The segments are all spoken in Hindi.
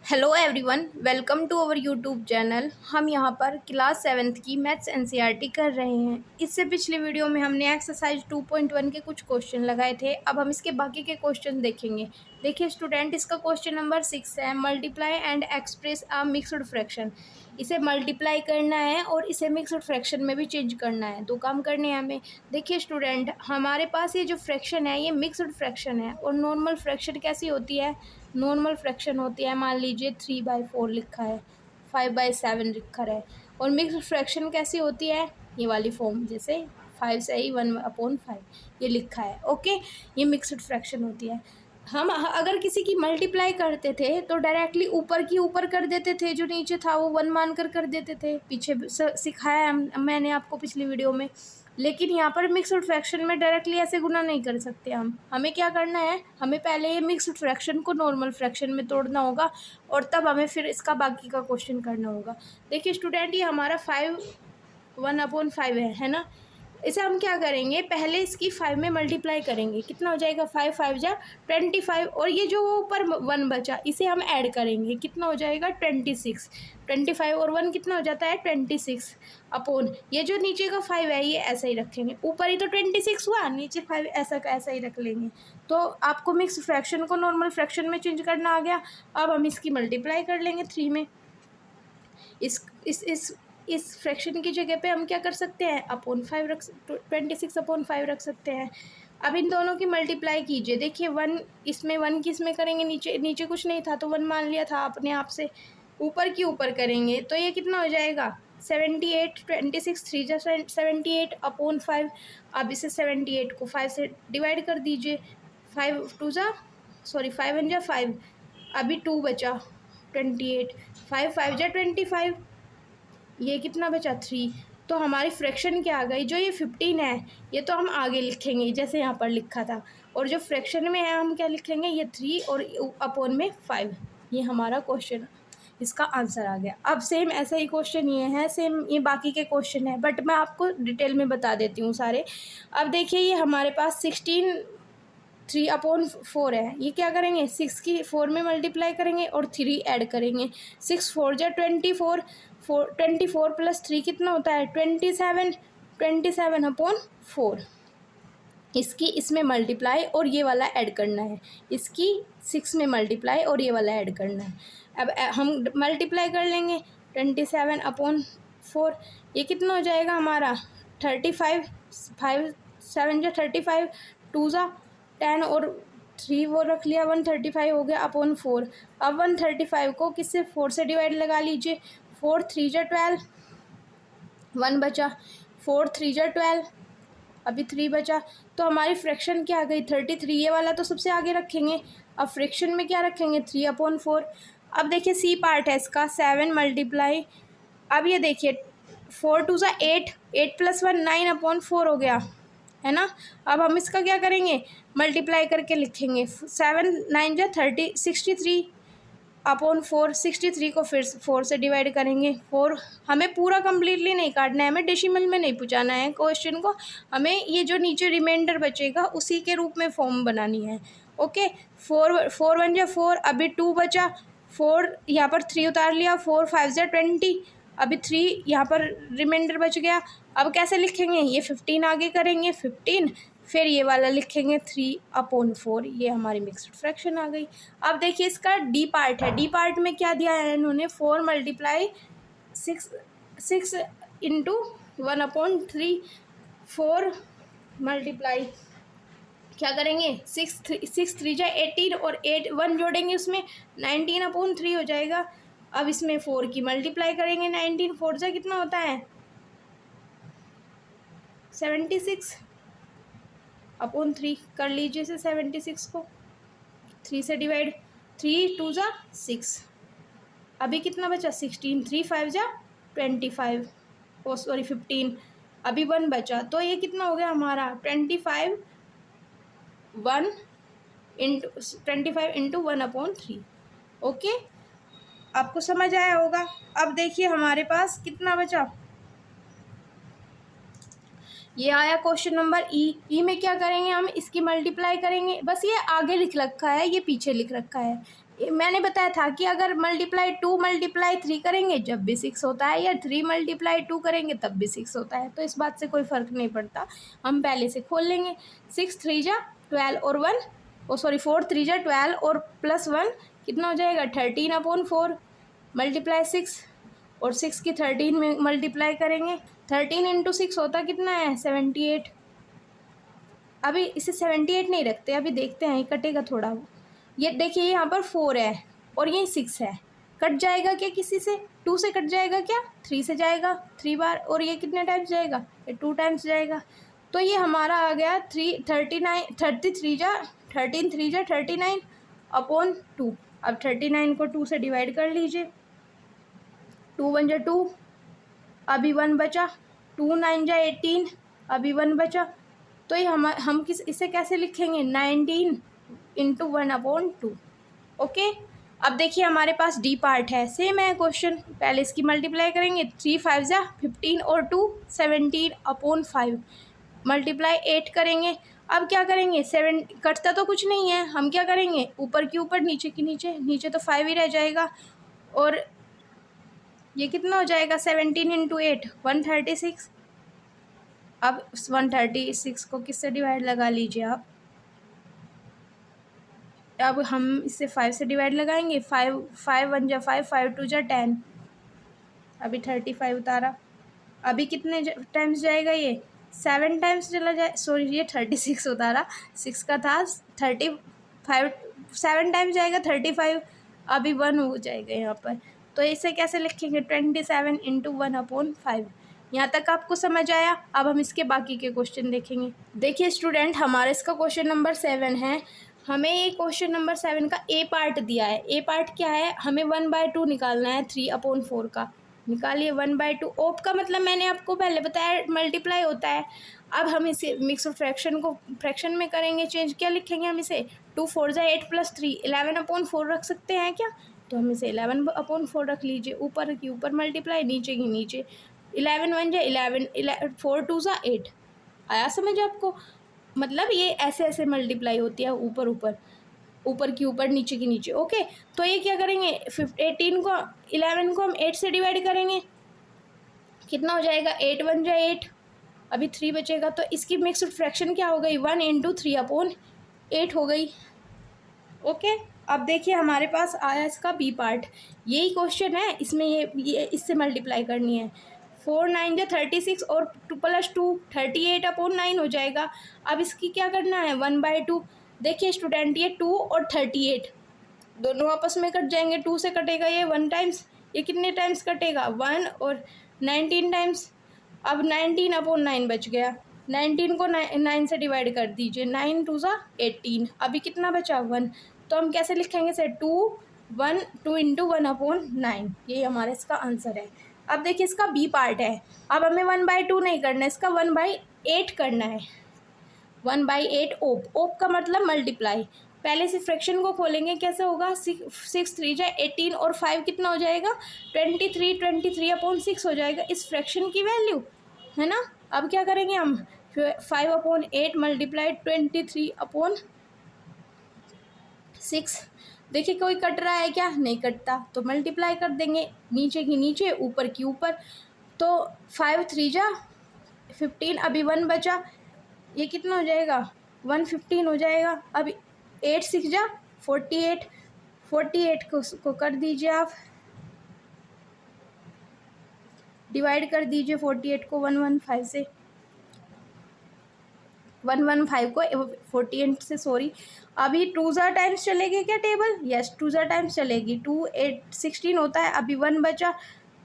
Hello everyone, welcome to our YouTube channel. हम यहाँ पर क्लास 7th की मैथ्स एनसीईआरटी कर रहे हैं। इससे पिछले वीडियो में हमने एक्सरसाइज 2.1 के कुछ क्वेश्चन लगाए थे। अब हम इसके बाकी के क्वेश्चन देखेंगे। देखिए स्टूडेंट, इसका क्वेश्चन नंबर 6 है, multiply and express a mixed fraction. इसे मल्टीप्लाई करना है और इसे मिक्स्ड फ्रैक्शन में भी चेंज करना है। दो काम करने हैं हमें। देखिए स्टूडेंट, हमारे पास ये जो फ्रैक्शन है ये मिक्स्ड फ्रैक्शन है और नॉर्मल फ्रैक्शन कैसी होती है? नॉर्मल फ्रैक्शन होती है, मान लीजिए 3/4 लिखा है, 5/7 लिखा है। और मिक्स्ड फ्रैक्शन कैसी होती है? ये वाली फॉर्म, जैसे 5 से ही 1/5 ये लिखा है। ओके, ये मिक्स्ड फ्रैक्शन होती है। हम अगर किसी की मल्टीप्लाई करते थे तो डायरेक्टली ऊपर की ऊपर कर देते थे, जो नीचे था वो 1 मानकर कर देते थे। पीछे सिखाया है मैंने आपको पिछली वीडियो में। लेकिन यहाँ पर मिक्स्ड फ्रैक्शन में डायरेक्टली ऐसे गुना नहीं कर सकते हम। हमें क्या करना है, हमें पहले ये मिक्स्ड फ्रैक्शन को नॉर्मल फ्रैक्शन में तोड़ना होगा और तब हमें फिर इसका बाकी का क्वेश्चन करना होगा। देखिए स्टूडेंट, ये हमारा 1/5 है ना। इसे हम क्या करेंगे, पहले इसकी 5 में मल्टीप्लाई करेंगे। कितना हो जाएगा? 5 5 जा 25। और ये जो ऊपर 1 बचा इसे हम ऐड करेंगे। कितना हो जाएगा? 26। 25 और 1 कितना हो जाता है? 26 अपॉन ये जो नीचे का 5 है ये ऐसा ही रखेंगे। ऊपर ही तो 26 हुआ, नीचे 5 ऐसा का ऐसा ही रख लेंगे। तो आपको मिक्स फ्रैक्शन को नॉर्मल फ्रैक्शन में चेंज करना आ गया। अब हम इसकी मल्टीप्लाई कर लेंगे 3 में। इस फ्रैक्शन की जगह पे हम क्या कर सकते हैं? अपॉन 5 रख 26/5 रख सकते हैं। अब इन दोनों की मल्टीप्लाई कीजिए। देखिए 1 इसमें, 1 किस में करेंगे? नीचे नीचे कुछ नहीं था तो 1 मान लिया था अपने आप से। ऊपर की ऊपर करेंगे तो ये कितना हो जाएगा? 78। 26 3 जा 78 अपॉन 5। अब इसे 78 को 5 से डिवाइड कर दीजिए। 5 2 जा 5 1 जा 5। अभी 2 बचा 28। 5 5 जा 25। ये कितना बचा? 3। तो हमारी फ्रैक्शन क्या आ गई? जो ये 15 है ये तो हम आगे लिखेंगे जैसे यहाँ पर लिखा था, और जो फ्रैक्शन में है हम क्या लिखेंगे? ये 3 और अपॉन में 5। ये हमारा क्वेश्चन, इसका आंसर आ गया। अब सेम ऐसा ही क्वेश्चन ये है, सेम ये बाकी के क्वेश्चन है, बट मैं आपको डिटेल में बता देती हूँ सारे। अब देखिए ये हमारे पास 16 3/4 है। ये क्या करेंगे? 6 की 4 में मल्टीप्लाई करेंगे और 3 ऐड करेंगे। 6 4 जा 24। 24 प्लस 3 कितना होता है? 27। 27/4 इसकी इसमें मल्टीप्लाई और ये वाला ऐड करना है। इसकी 6 में मल्टीप्लाई और ये वाला ऐड करना है। अब हम मल्टीप्लाई कर लेंगे 27/4। ये कितना हो जाएगा हमारा? 35। 5 7 जा 35। 2 जा 10 और 3 वो रख लिया, 135 हो गया अपॉन 4। अब 135 को किससे? 4 से डिवाइड लगा लीजिए। 4 3 जा 12। 1 बचा। 4 3 जा 12। अभी 3 बचा। तो हमारी फ्रैक्शन क्या आ गई? 33। ये वाला तो सबसे आगे रखेंगे। अब फ्रैक्शन में क्या रखेंगे? 3/4। अब देखिए सी पार्ट है इसका, 7 मल्टीप्लाई। अब ये देखिए 4 2 जा 8। 8 प्लस 1 9/4 हो गया, है ना। अब हम इसका क्या करेंगे? मल्टीप्लाई करके लिखेंगे। 7 9 जा 30 63/4। 63 को फिर 4 से डिवाइड करेंगे। 4 हमें पूरा कम्प्लीटली नहीं काटना है, हमें डेसिमल में नहीं पहुँचाना है क्वेश्चन को। हमें ये जो नीचे रिमाइंडर बचेगा उसी के रूप में फॉर्म बनानी है। ओके, 4 1 जा 4। अभी 2 बचा। 4 यहाँ पर 3 उतार लिया। 4 5 जा 20। अभी 3 यहाँ पर रिमाइंडर बच गया। अब कैसे लिखेंगे? ये 15 आगे करेंगे, 15 फिर ये वाला लिखेंगे 3/4। ये हमारी मिक्स्ड फ्रैक्शन आ गई। अब देखिए इसका डी पार्ट है। डी पार्ट में क्या दिया है इन्होंने? 4 मल्टीप्लाई 6 इंटू 1/3। 4 मल्टीप्लाई क्या करेंगे? 6 3 जा 18 और 8 1 जोड़ेंगे उसमें, 19/3 हो जाएगा। अब इसमें 4 की मल्टीप्लाई करेंगे। 19 4 जा कितना होता है? 76/3 कर लीजिए इसे। 76 को 3 से डिवाइड। 3 2 जा 6। अभी कितना बचा? 16। 3 5 जा 25। ओ सॉरी 15। अभी 1 बचा। तो ये कितना हो गया हमारा? 25 1 इंटू 25 इंटू 1/3। ओके, आपको समझ आया होगा। अब देखिए हमारे पास कितना बचा? ये आया क्वेश्चन नंबर ई। ई में क्या करेंगे? हम इसकी मल्टीप्लाई करेंगे। बस ये आगे लिख रखा है, ये पीछे लिख रखा है। मैंने बताया था कि अगर मल्टीप्लाई 2 मल्टीप्लाई 3 करेंगे जब भी 6 होता है, या 3 मल्टीप्लाई 2 करेंगे तब भी 6 होता है, तो इस बात से कोई फ़र्क नहीं पड़ता। हम पहले से खोल लेंगे। 6 3 जा 12 और 1, ओ सॉरी 4 3 जा 12 और प्लस 1 कितना हो जाएगा 13/4 मल्टीप्लाई 6, और 6 की 13 में मल्टीप्लाई करेंगे। 13 इंटू 6 होता कितना है 78। अभी इसे 78 नहीं रखते, अभी देखते हैं कटेगा थोड़ा। ये देखिए यहाँ पर 4 है और ये 6 है, कट जाएगा क्या किसी से? 2 से कट जाएगा क्या? 3 से जाएगा 3 बार, और ये कितने टाइम्स जाएगा? ये 2 टाइम्स जाएगा। तो ये हमारा आ गया 13 3 जा 39/2। अब 39 को 2 से डिवाइड कर लीजिए। 2 1 जा 2, अभी 1 बचा। 2 9 जा 18, अभी 1 बचा। तो ये हम इसे कैसे लिखेंगे? 19 इंटू 1/2। ओके, अब देखिए हमारे पास डी पार्ट है, सेम है क्वेश्चन। पहले इसकी मल्टीप्लाई करेंगे। 3 5 जा 15 और 2 17/5 मल्टीप्लाई 8 करेंगे। अब क्या करेंगे? 7 कटता तो कुछ नहीं है, हम क्या करेंगे? ऊपर की ऊपर नीचे की नीचे, नीचे तो 5 ही रह जाएगा। और ये कितना हो जाएगा? 17 इंटू 8 136। अब 136 को किससे डिवाइड लगा लीजिए आप। अब हम इससे 5 से डिवाइड लगाएंगे। 5 5 1 जा 5 5 2 जा 10, अभी 35 उतारा। अभी कितने टाइम्स जाएगा? ये 7 टाइम्स चला जाए, सॉरी ये 36 उतारा, 6 का था। 35 7 टाइम्स जाएगा 35, अभी 1 हो जाएगा यहाँ पर। तो इसे कैसे लिखेंगे? 27 इंटू 1/5। यहाँ तक आपको समझ आया? अब हम इसके बाकी के क्वेश्चन देखेंगे। देखिए स्टूडेंट, हमारा इसका क्वेश्चन नंबर 7 है। हमें ये क्वेश्चन नंबर 7 का ए पार्ट दिया है। ए पार्ट क्या है? हमें 1/2 निकालना है 3/4 का। निकालिए 1/2। ओप का मतलब मैंने आपको पहले बताया मल्टीप्लाई होता है। अब हम इसे मिक्स और फ्रैक्शन को फ्रैक्शन में करेंगे चेंज। क्या लिखेंगे हम इसे? 2 4 जा 8 + 3 11/4 रख सकते हैं क्या? तो हम इसे 11/4 रख लीजिए। ऊपर की ऊपर मल्टीप्लाई, नीचे की नीचे। 11 1 जा 11, 4 2 जा 8। आया समझ आपको? मतलब ये ऐसे ऐसे मल्टीप्लाई होती है, ऊपर ऊपर, ऊपर की ऊपर, नीचे की नीचे। ओके, तो ये क्या करेंगे? 18 को 11 को हम 8 से डिवाइड करेंगे। कितना हो जाएगा? 8 1 जा 8, अभी 3 बचेगा। तो इसकी मिक्स्ड फ्रैक्शन क्या हो गई? 1 इंटू 3/8 हो गई। ओके, अब देखिए हमारे पास आया इसका बी पार्ट। यही क्वेश्चन है, इसमें ये इससे मल्टीप्लाई करनी है। 4 9 जा 36 और 2 + 2 38/9 हो जाएगा। अब इसकी क्या करना है? 1/2। देखिए स्टूडेंट, ये 2 और 38 दोनों आपस में कट जाएंगे। 2 से कटेगा ये 1 टाइम्स, ये कितने टाइम्स कटेगा? 1 और 19 टाइम्स। अब 19/9 बच गया। 19 को 9 से डिवाइड कर दीजिए। 9 2 जा 18, अभी कितना बचा? 1। तो हम कैसे लिखेंगे इसे? 2 इंटू 1/9। ये हमारा इसका आंसर है। अब देखिए इसका बी पार्ट है। अब हमें 1/2 नहीं करना है, इसका 1/8 करना है। 1/8 ओप का मतलब मल्टीप्लाई। पहले से फ्रैक्शन को खोलेंगे, कैसे होगा? 6 3 जा 18 और 5 कितना हो जाएगा? 23/6 हो जाएगा इस फ्रैक्शन की वैल्यू, है ना। अब क्या करेंगे हम? 5/8 मल्टीप्लाई 23/6। देखिए कोई कट रहा है क्या? नहीं कटता, तो मल्टीप्लाई कर देंगे, नीचे की नीचे ऊपर की ऊपर। तो 5 3 जा 15, अभी 1 बचा, ये कितना हो जाएगा? 115 हो जाएगा। अब 8 6 जा 48, 48 को कर दीजिए आप, डिवाइड कर दीजिए 48 को 115 से। 115 को 48 से, सॉरी। अभी 2 ज़ा टाइम्स चलेगी क्या टेबल? यस, 2 ज़ा टाइम्स चलेगी। 2 8 16 होता है, अभी 1 बचा।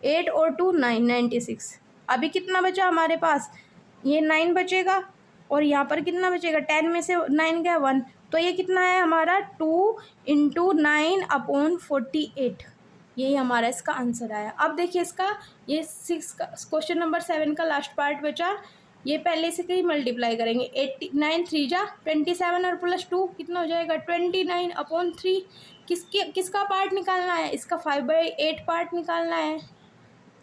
8 और 2 9 96। अभी कितना बचा हमारे पास? ये 9 बचेगा, और यहाँ पर कितना बचेगा? 10 में से 9 गया 1, तो ये कितना है हमारा? 2 इंटू 9/48। यही हमारा इसका आंसर आया। अब देखिए इसका ये 6 का क्वेश्चन नंबर 7 का लास्ट पार्ट बचा। ये पहले से कहीं मल्टीप्लाई करेंगे। 89 3 जा 27 और +2 कितना हो जाएगा? 29/3। किसका पार्ट निकालना है? इसका 5/8 पार्ट निकालना है।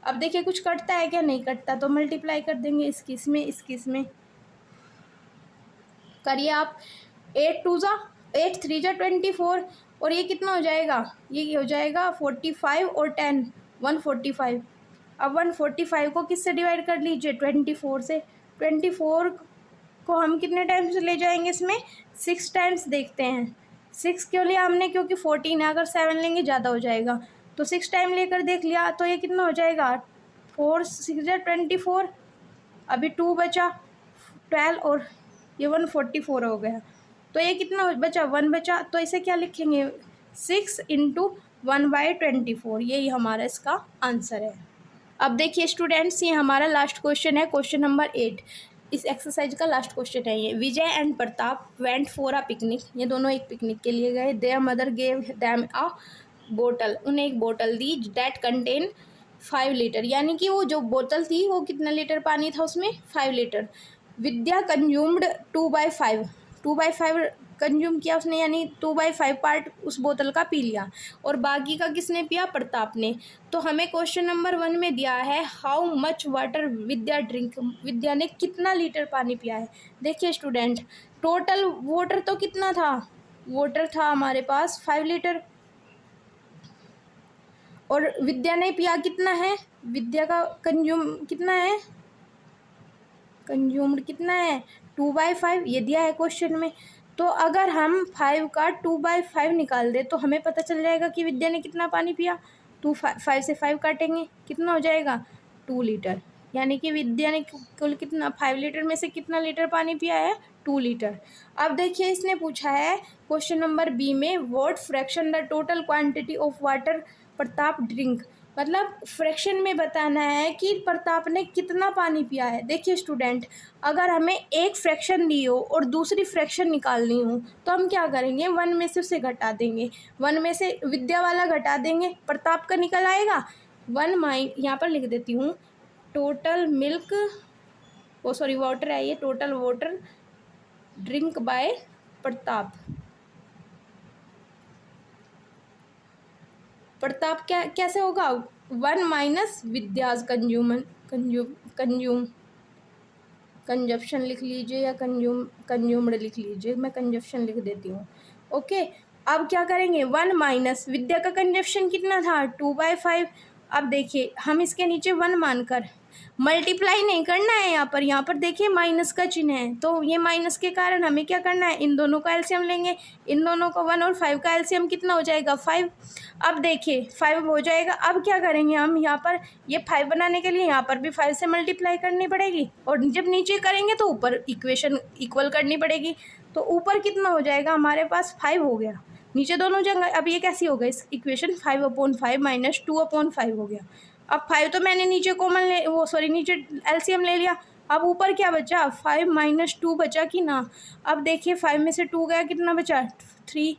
अब देखिए कुछ कटता है क्या? नहीं कटता, तो मल्टीप्लाई कर देंगे इसकी इसमें, इसकी इसमें। करिए आप। 8 2 जा 8 3 जा 24, और ये कितना हो जाएगा, ये हो जाएगा 45 और 10 145। अब 145 को किससे डिवाइड कर लीजिए, 24 से। 24 को हम कितने टाइम्स ले जाएंगे इसमें, 6 टाइम्स। देखते हैं 6 क्यों लिया हमने, क्योंकि 14 है, अगर 7 लेंगे ज़्यादा हो जाएगा, तो 6 टाइम लेकर देख लिया। तो ये कितना हो जाएगा, 4 6 24। अभी 2 बचा, 12 और ये 144 हो गया। तो ये कितना बचा, 1 बचा। तो इसे क्या लिखेंगे, 6 इंटू 1/24। यही हमारा इसका आंसर है। अब देखिए स्टूडेंट्स, ये हमारा लास्ट क्वेश्चन है, क्वेश्चन नंबर 8। इस एक्सरसाइज का लास्ट क्वेश्चन है ये। Vijay and Pratap went for a picnic. ये दोनों एक पिकनिक के लिए गए। Their mother gave them a बोतल। उन्हें एक बोतल दी दैट कंटेन 5 लीटर, यानी कि वो जो बोतल थी वो कितना लीटर पानी था उसमें, 5 लीटर। विद्या कंज्यूम्ड 2/5, 2/5 कंज्यूम किया उसने, यानी 2/5 पार्ट उस बोतल का पी लिया, और बाकी का किसने पिया, प्रताप ने। तो हमें क्वेश्चन नंबर 1 में दिया है how much water Vidya drink. Vidya ने कितना लीटर पानी पिया है। देखिए स्टूडेंट, टोटल वाटर तो कितना था, वाटर था हमारे पास 5 लीटर, और विद्या ने पिया कितना है, विद्या का कंज्यूम कितना है, कंज्यूम्ड कितना है, 2/5। ये दिया है क्वेश्चन में। तो अगर हम 5 का 2/5 निकाल दे तो हमें पता चल जाएगा कि विद्या ने कितना पानी पिया। 5 से 5 काटेंगे, कितना हो जाएगा, 2 लीटर। यानी कि विद्या ने कुल कितना, 5 लीटर में से कितना लीटर पानी पिया है, 2 लीटर। अब देखिए इसने पूछा है क्वेश्चन नंबर बी में, what fraction the total quantity of water Pratap drink. मतलब फ्रैक्शन में बताना है कि प्रताप ने कितना पानी पिया है। देखिए स्टूडेंट, अगर हमें एक फ्रैक्शन दी हो और दूसरी फ्रैक्शन निकालनी हो तो हम क्या करेंगे, 1 में से उसे घटा देंगे। 1 में से विद्या वाला घटा देंगे, प्रताप का निकल आएगा। 1 यहाँ पर लिख देती हूँ, टोटल मिल्क, वो सॉरी वाटर है ये, total water drink by Pratap. Pratap क्या कैसे होगा, 1 माइनस विद्याज कंजप्शन लिख लीजिए, या कंज्यूम्ड लिख लीजिए, मैं कंजप्शन लिख देती हूँ। ओके, अब क्या करेंगे, 1 माइनस विद्या का कंजप्शन कितना था, 2/5। अब देखिए हम इसके नीचे 1 मानकर मल्टीप्लाई नहीं करना है, यहाँ पर देखिए माइनस का चिन्ह है, तो ये माइनस के कारण हमें क्या करना है, इन दोनों का एलसीएम लेंगे। इन दोनों का 1 और 5 का एलसीएम कितना हो जाएगा, 5। अब देखिए 5 हो जाएगा। अब क्या करेंगे हम, यहाँ पर ये 5 बनाने के लिए यहाँ पर भी 5 से मल्टीप्लाई करनी पड़ेगी, और जब नीचे करेंगे तो ऊपर इक्वेशन इक्वल करनी पड़ेगी। तो ऊपर कितना हो जाएगा, हमारे पास 5 हो गया, नीचे दोनों जगह। अब ये कैसी हो गई इस इक्वेशन, 5/5 माइनस 2/5 हो गया। अब 5 तो मैंने नीचे कॉमन ले, वो सॉरी नीचे एलसीएम ले लिया। अब ऊपर क्या बचा, 5 माइनस 2 बचा कि ना। अब देखिए 5 में से 2 गया, कितना बचा, 3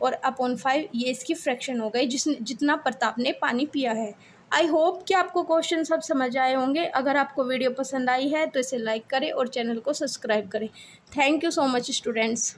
और अपॉन 5। ये इसकी फ्रैक्शन हो गई जितना प्रताप ने पानी पिया है। आई होप कि आपको क्वेश्चन सब समझ आए होंगे। अगर आपको वीडियो पसंद आई है तो इसे लाइक करें और चैनल को सब्सक्राइब करें। Thank you so much students.